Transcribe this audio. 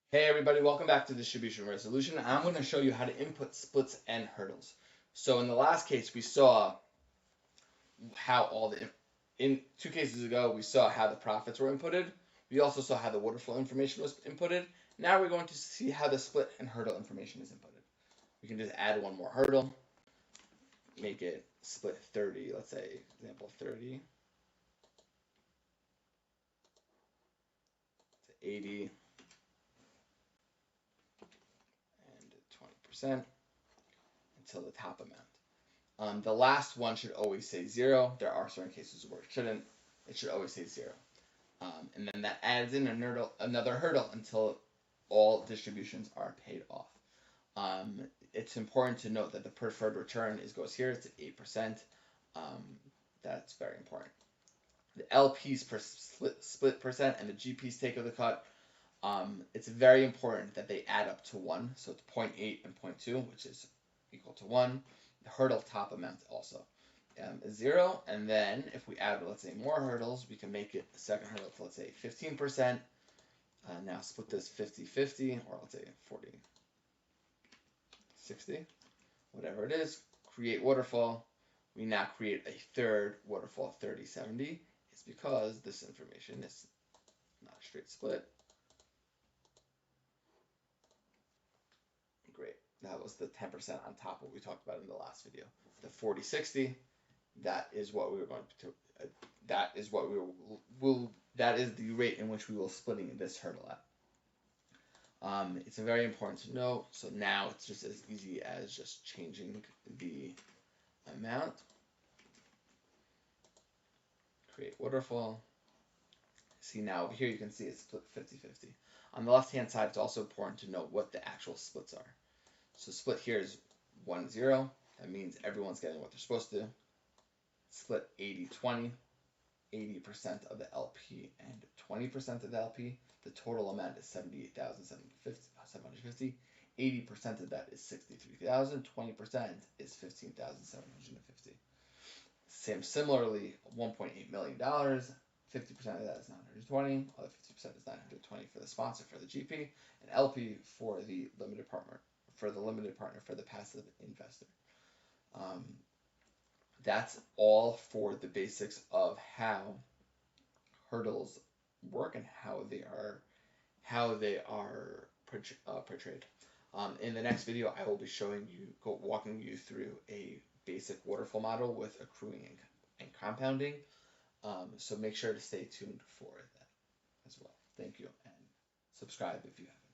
Hey everybody, welcome back to Distribution Resolution. I'm going to show you how to input splits and hurdles. So in the last case, we saw how in two cases ago, we saw how the profits were inputted. We also saw how the waterfall information was inputted. Now we're going to see how the split and hurdle information is inputted. We can just add one more hurdle, make it split 30, let's say example 30 to 80 and 20% until the top amount. The last one should always say 0. There are certain cases where it shouldn't. It should always say 0. And then that adds in another hurdle until all distributions are paid off. It's important to note that the preferred return goes here. It's at 8%. That's very important. The LP's split percent and the GP's take of the cut. It's very important that they add up to 1. So it's 0.8 and 0.2, which is equal to 1. The hurdle top amount also is 0. And then if we add, let's say, more hurdles, we can make it the second hurdle to, let's say, 15%. Now split this 50-50, or let's say 40-60, whatever it is. Create waterfall. We now create a third waterfall 30-70. It's because this information is not a straight split. Great. That was the 10% on top of what we talked about in the last video. The 40-60, that is what we were going to, that is what we will, that is the rate in which we will splitting this hurdle at. It's very important to know. So now it's just as easy as just changing the amount. Create waterfall. See now over here you can see it's split 50-50. On the left hand side, it's also important to know what the actual splits are. So split here is 1-0. That means everyone's getting what they're supposed to. Split 80-20. 80% of the LP and 20% of the LP. The total amount is 78,750. 80% of that is 63,000. 20% is 15,750. Similarly, $1.8 million. 50% of that is 920. Other 50% is 920 for the sponsor for the GP, and LP for the limited partner for the passive investor. That's all for the basics of how hurdles work and how they are portrayed. In the next video, I will be walking you through a basic waterfall model with accruing and compounding. So make sure to stay tuned for that as well. Thank you, and subscribe if you haven't.